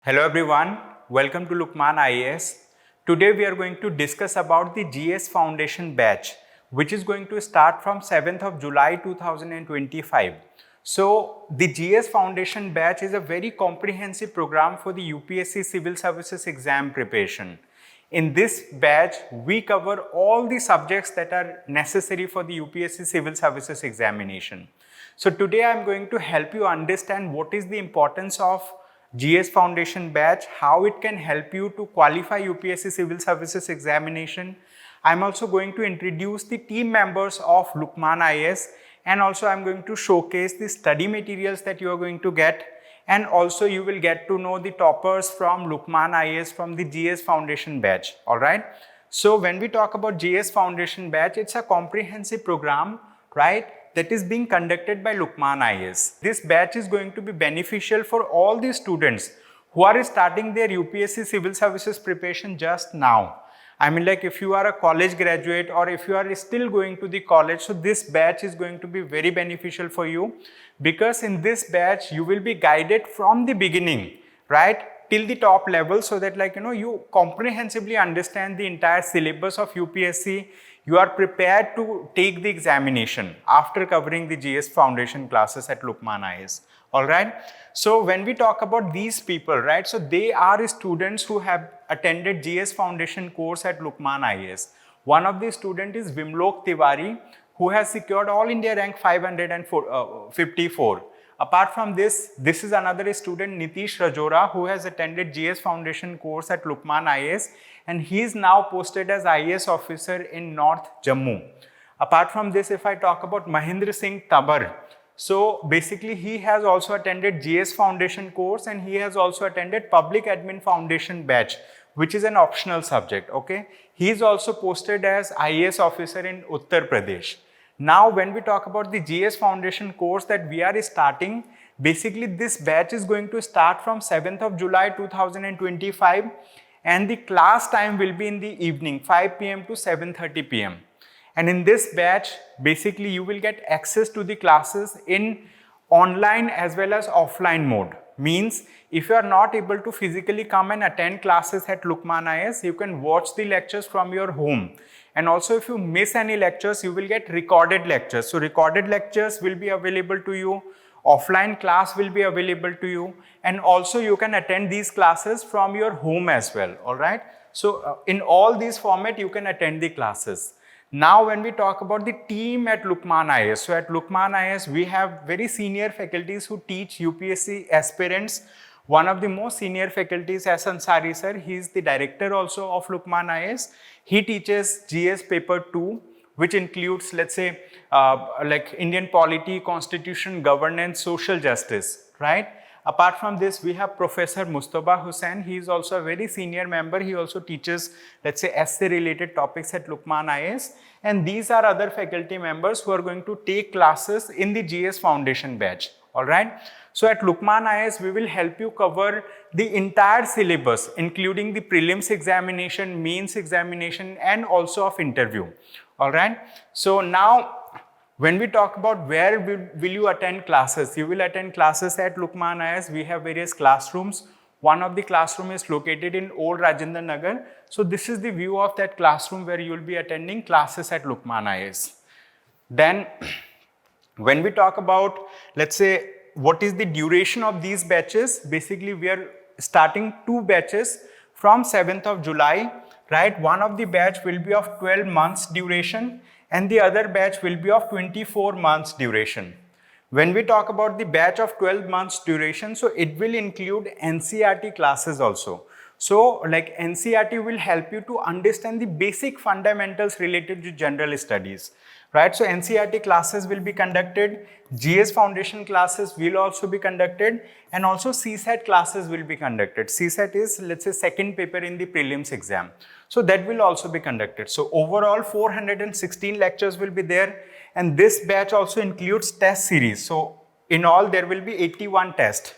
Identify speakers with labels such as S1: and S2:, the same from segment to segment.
S1: Hello everyone, welcome to Lukmaan IAS. Today we are going to discuss about the GS Foundation batch which is going to start from 7th of July 2025. So the GS Foundation batch is a very comprehensive program for the UPSC Civil Services exam preparation. In this batch, we cover all the subjects that are necessary for the UPSC Civil Services Examination. So today I am going to help you understand what is the importance of GS Foundation batch, how it can help you to qualify UPSC Civil Services Examination. I am also going to introduce the team members of Lukmaan IAS, and also I am going to showcase the study materials that you are going to get, and also you will get to know the toppers from Lukmaan IAS from the GS Foundation batch. Alright. So when we talk about GS Foundation batch, it's a comprehensive program, right, that is being conducted by Lukmaan IAS. This batch is going to be beneficial for all the students who are starting their UPSC Civil Services preparation just now. I mean, like if you are a college graduate or if you are still going to the college, so this batch is going to be very beneficial for you, because in this batch you will be guided from the beginning, right, till the top level, so that you comprehensively understand the entire syllabus of UPSC. You are prepared to take the examination after covering the GS Foundation classes at Lukmaan IAS. Alright. So when we talk about these people, right, so they are students who have attended GS Foundation course at Lukmaan IAS. One of the students is Vimlok Tiwari, who has secured All India rank 554. Apart from this is another student, Nitish Rajora, who has attended GS Foundation course at Lukmaan IAS, and he is now posted as IAS officer in North Jammu. Apart from this, if I talk about Mahendra Singh Tabar, so basically he has also attended GS Foundation course, and he has also attended Public Admin Foundation batch, which is an optional subject. Okay, he is also posted as IAS officer in Uttar Pradesh. Now, when we talk about the GS Foundation course that we are starting, basically this batch is going to start from 7th of July 2025, and the class time will be in the evening, 5 p.m. to 7:30 p.m. And in this batch, basically you will get access to the classes in online as well as offline mode. Means if you are not able to physically come and attend classes at Lukmaan IAS, you can watch the lectures from your home. And also if you miss any lectures, you will get recorded lectures. So recorded lectures will be available to you. Offline class will be available to you. And also you can attend these classes from your home as well. Alright. So in all these formats, you can attend the classes. Now when we talk about the team at Lukmaan IAS, so at Lukmaan IAS we have very senior faculties who teach UPSC aspirants. One of the most senior faculties, S Ansari sir, he is the director also of Lukmaan IAS. He teaches GS paper 2, which includes, let's say, like Indian polity, constitution, governance, social justice, right? Apart from this, we have Professor Mustafa Hussain. He is also a very senior member. He also teaches, let's say, essay related topics at Lukmaan IAS. And these are other faculty members who are going to take classes in the GS Foundation batch. All right. So at Lukmaan IAS, we will help you cover the entire syllabus, including the prelims examination, mains examination, and also of interview. All right. So now, when we talk about where will you attend classes, you will attend classes at Lukmaan IAS. We have various classrooms. One of the classroom is located in Old Rajinder Nagar. So this is the view of that classroom where you will be attending classes at Lukmaan IAS. Then when we talk about, let's say, what is the duration of these batches, basically we are starting 2 batches from 7th of July, right? One of the batch will be of 12 months duration, and the other batch will be of 24 months duration. When we talk about the batch of 12 months duration, so it will include NCERT classes also. So like NCERT will help you to understand the basic fundamentals related to general studies, right? So NCERT classes will be conducted, GS Foundation classes will also be conducted, and also CSAT classes will be conducted. CSAT is, let's say, second paper in the prelims exam. So that will also be conducted. So overall 416 lectures will be there, and this batch also includes test series. So in all there will be 81 tests.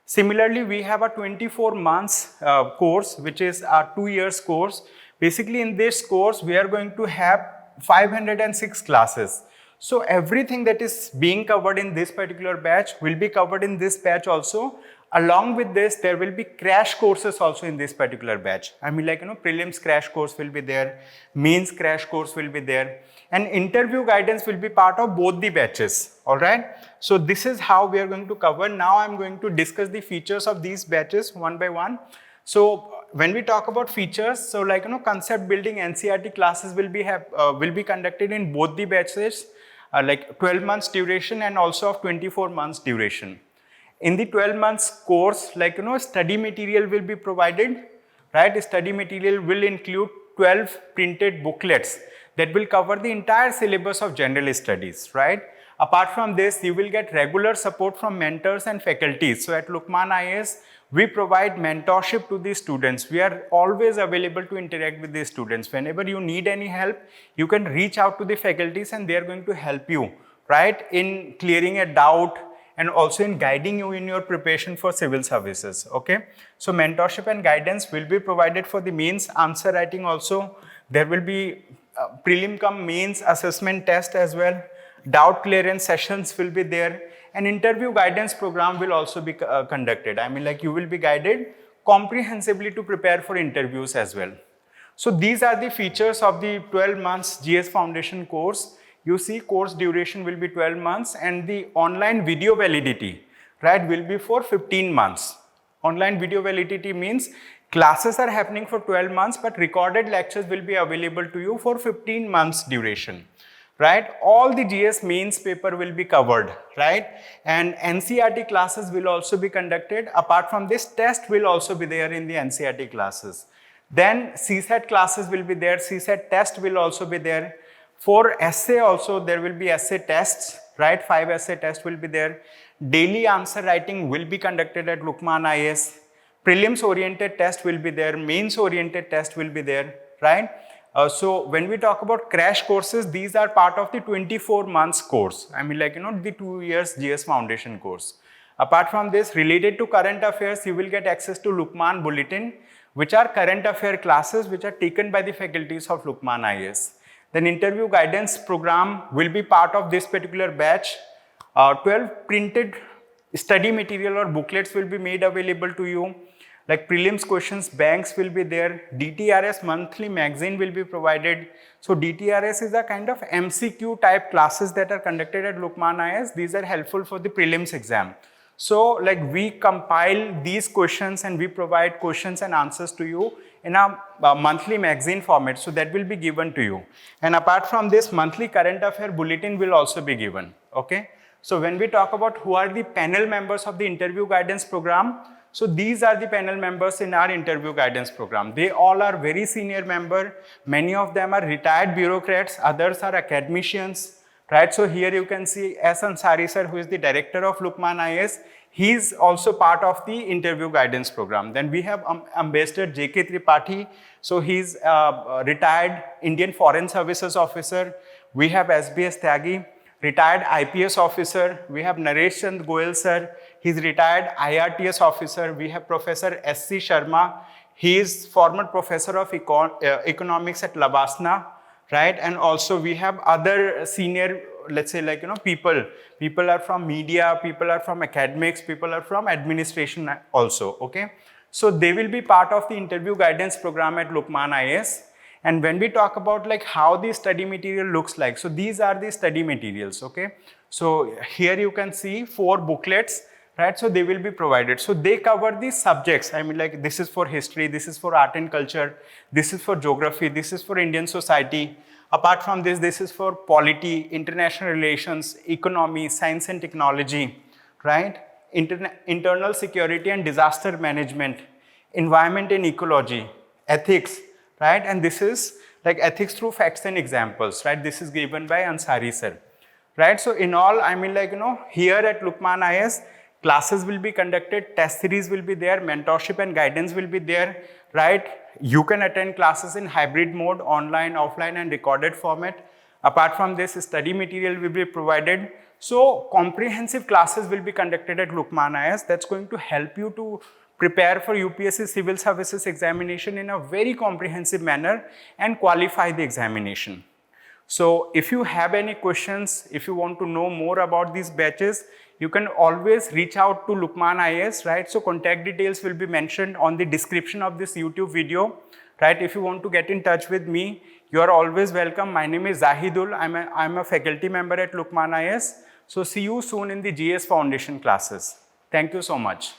S1: Similarly, we have a 24 months course, which is a 2 years course. Basically in this course, we are going to have 506 classes. So everything that is being covered in this particular batch will be covered in this batch also, Along with this, there will be crash courses also in this particular batch. I mean, like, prelims crash course will be there, mains crash course will be there, and interview guidance will be part of both the batches. All right. So this is how we are going to cover. Now I'm going to discuss the features of these batches one by one. So when we talk about features, so like, concept building NCERT classes will be conducted in both the batches, like 12 months duration and also of 24 months duration. In the 12 months course, like, study material will be provided, right? Study material will include 12 printed booklets that will cover the entire syllabus of general studies, right? Apart from this, you will get regular support from mentors and faculties. So at Lukmaan IAS, we provide mentorship to the students. We are always available to interact with the students. Whenever you need any help, you can reach out to the faculties and they are going to help you, right? In clearing a doubt, and also in guiding you in your preparation for civil services, okay? So mentorship and guidance will be provided for the mains answer writing also. There will be prelim cum mains assessment test as well. Doubt clearance sessions will be there, and interview guidance program will also be conducted. I mean, like, you will be guided comprehensively to prepare for interviews as well. So these are the features of the 12 months GS Foundation course. You see, course duration will be 12 months and the online video validity, right, will be for 15 months. Online video validity means classes are happening for 12 months, but recorded lectures will be available to you for 15 months duration, right? All the GS mains paper will be covered, right? And NCERT classes will also be conducted. Apart from this, test will also be there in the NCERT classes. Then CSAT classes will be there. CSAT test will also be there. For essay also, there will be essay tests, right? 5 essay tests will be there. Daily answer writing will be conducted at Lukmaan IAS. Prelims oriented test will be there. Mains oriented test will be there, right? So when we talk about crash courses, these are part of the 24 months course. I mean, like, the 2 years GS Foundation course. Apart from this, related to current affairs, you will get access to Lukmaan Bulletin, which are current affair classes which are taken by the faculties of Lukmaan IAS. Then interview guidance program will be part of this particular batch. 12 printed study material or booklets will be made available to you. Like prelims questions banks will be there. DTRS monthly magazine will be provided. So DTRS is a kind of MCQ type classes that are conducted at Lukmaan IAS. These are helpful for the prelims exam. So like we compile these questions and we provide questions and answers to you in a monthly magazine format. So that will be given to you. And apart from this, monthly current affair bulletin will also be given. Okay. So when we talk about who are the panel members of the interview guidance program, so these are the panel members in our interview guidance program. They all are very senior member. Many of them are retired bureaucrats. Others are academicians. Right, so here you can see S Ansari sir, who is the director of Lukmaan IAS. He is also part of the interview guidance program. Then we have Ambassador J.K. Tripathi. So he's retired Indian Foreign Services officer. We have SBS Tyagi, retired IPS officer. We have Naresh Chand Goyal sir. He's retired IRTS officer. We have Professor S.C. Sharma. He is former professor of economics at Labasna. Right, and also we have other senior, let's say, like, people are from media, people are from academics, people are from administration also, okay. So they will be part of the interview guidance program at Lukmaan IAS. And when we talk about like how the study material looks like, so these are the study materials, okay. So here you can see 4 booklets, right, so they will be provided. So they cover the subjects, I mean, like this is for history, this is for art and culture, this is for geography, this is for Indian society. Apart from this, this is for polity, international relations, economy, science and technology, right? Internal security and disaster management, environment and ecology, ethics, right? And this is like ethics through facts and examples, right? This is given by Ansari sir, right? So in all, I mean, like, here at Lukmaan IAS, classes will be conducted, test series will be there, mentorship and guidance will be there, right? You can attend classes in hybrid mode, online, offline and recorded format. Apart from this, study material will be provided. So comprehensive classes will be conducted at Lukmaan IAS. That's going to help you to prepare for UPSC Civil Services Examination in a very comprehensive manner and qualify the examination. So if you have any questions, if you want to know more about these batches, you can always reach out to Lukmaan IAS, right? So contact details will be mentioned on the description of this YouTube video, right? If you want to get in touch with me, you are always welcome. My name is Zahidul. I'm a faculty member at Lukmaan IAS. So see you soon in the GS Foundation classes. Thank you so much.